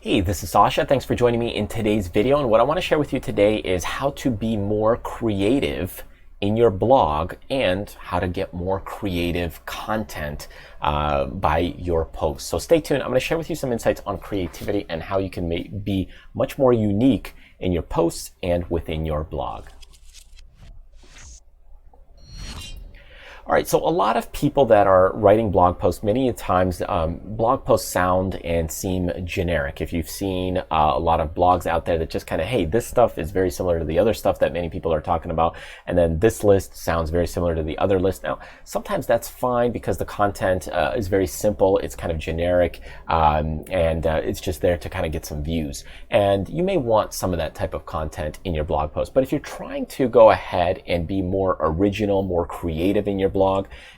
Hey, this is Sasha. Thanks for joining me in today's video. And what I want to share with you today is how to be more creative in your blog and how to get more creative content by your posts. So stay tuned. I'm going to share with you some insights on creativity and how you can be much more unique in your posts and within your blog. All right, so a lot of people that are writing blog posts, many times blog posts sound and seem generic. If you've seen a lot of blogs out there that just kind of, hey, this stuff is very similar to the other stuff that many people are talking about, and then this list sounds very similar to the other list. Now, sometimes that's fine because the content is very simple, it's kind of generic, and it's just there to kind of get some views. And you may want some of that type of content in your blog post. But if you're trying to go ahead and be more original, more creative in your blog,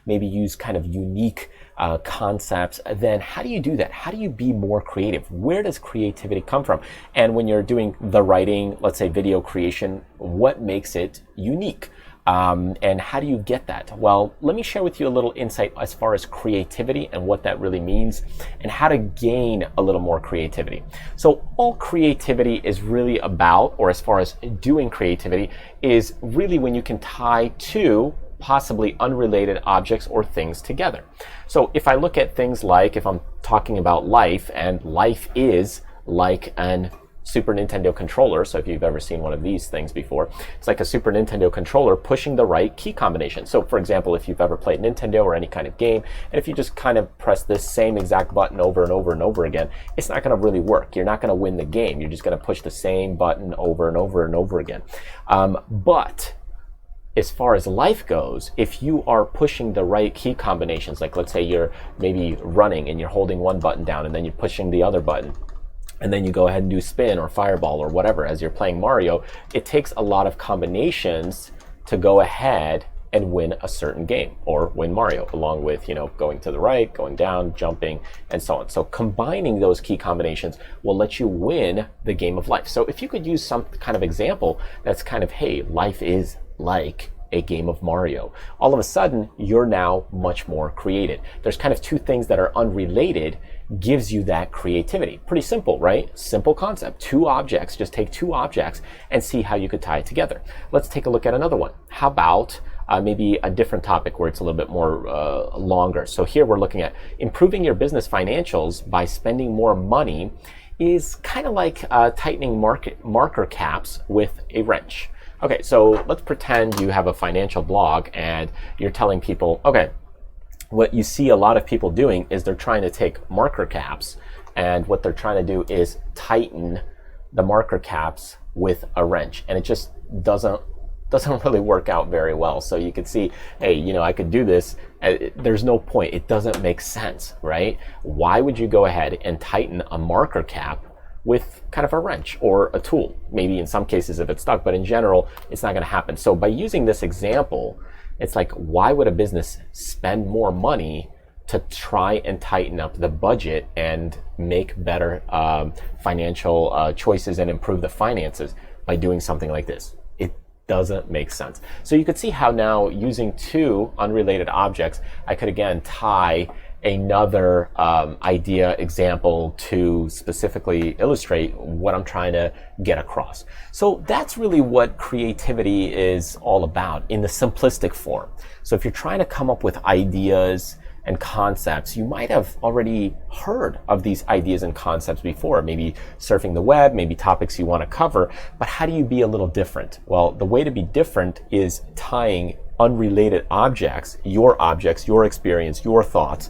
maybe use kind of unique concepts, then how do you do that? How do you be more creative? Where does creativity come from? And when you're doing the writing, let's say video creation, what makes it unique? And how do you get that? Well, let me share with you a little insight as far as creativity and what that really means and how to gain a little more creativity. So all creativity is really about, or as far as doing creativity, is really when you can tie two possibly unrelated objects or things together. So if I look at things like, if I'm talking about life, and life is like an Super Nintendo controller. So if you've ever seen one of these things before, it's like a Super Nintendo controller pushing the right key combination. So for example, if you've ever played Nintendo or any kind of game, and if you just kind of press this same exact button over and over and over again, it's not going to really work. You're not going to win the game. You're just going to push the same button over and over and over again. But as far as life goes, if you are pushing the right key combinations, like let's say you're maybe running and you're holding one button down and then you're pushing the other button, and then you go ahead and do spin or fireball or whatever as you're playing Mario, it takes a lot of combinations to go ahead and win a certain game or win Mario, along with, going to the right, going down, jumping, and so on. So combining those key combinations will let you win the game of life. So if you could use some kind of example that's kind of, hey, life is like a game of Mario, all of a sudden you're now much more creative. There's kind of two things that are unrelated, gives you that creativity. Pretty simple, right? Simple concept. Two objects, just take two objects and see how you could tie it together. Let's take a look at another one. How about maybe a different topic where it's a little bit more longer. So here we're looking at improving your business financials by spending more money is kind of like tightening marker caps with a wrench. Okay, so let's pretend you have a financial blog and you're telling people, okay, what you see a lot of people doing is they're trying to take marker caps, and what they're trying to do is tighten the marker caps with a wrench, and it just doesn't really work out very well. So you could see, hey, I could do this. There's no point. It doesn't make sense, right? Why would you go ahead and tighten a marker cap with kind of a wrench or a tool? Maybe in some cases if it's stuck, but in general, it's not going to happen. So by using this example, it's like, why would a business spend more money to try and tighten up the budget and make better financial choices and improve the finances by doing something like this? It doesn't make sense. So you could see how now using two unrelated objects, I could again tie another idea example to specifically illustrate what I'm trying to get across. So that's really what creativity is all about in the simplistic form. So if you're trying to come up with ideas and concepts, you might have already heard of these ideas and concepts before, maybe surfing the web, maybe topics you want to cover, but how do you be a little different? Well, the way to be different is tying unrelated objects, your experience, your thoughts,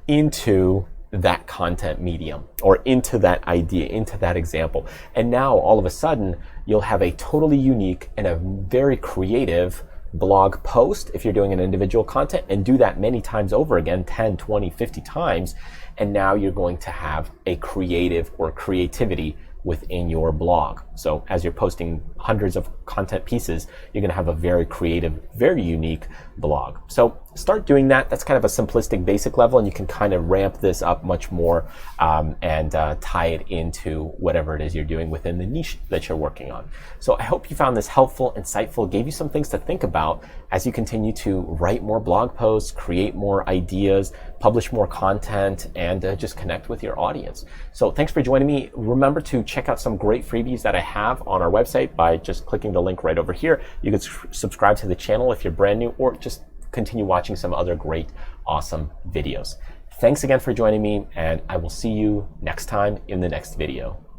into that content medium or into that idea, into that example. And now all of a sudden you'll have a totally unique and a very creative blog post if you're doing an individual content, and do that many times over again, 10, 20, 50 times. And now you're going to have a creative or creativity within your blog. So as you're posting hundreds of content pieces, you're going to have a very creative, very unique blog. So start doing that. That's kind of a simplistic basic level, and you can kind of ramp this up much more and tie it into whatever it is you're doing within the niche that you're working on. So I hope you found this helpful, insightful, gave you some things to think about as you continue to write more blog posts, create more ideas, publish more content, and just connect with your audience. So thanks for joining me. Remember to check out some great freebies that I have on our website by just clicking the link right over here. You can subscribe to the channel if you're brand new, or just continue watching some other great, awesome videos. Thanks again for joining me, and I will see you next time in the next video.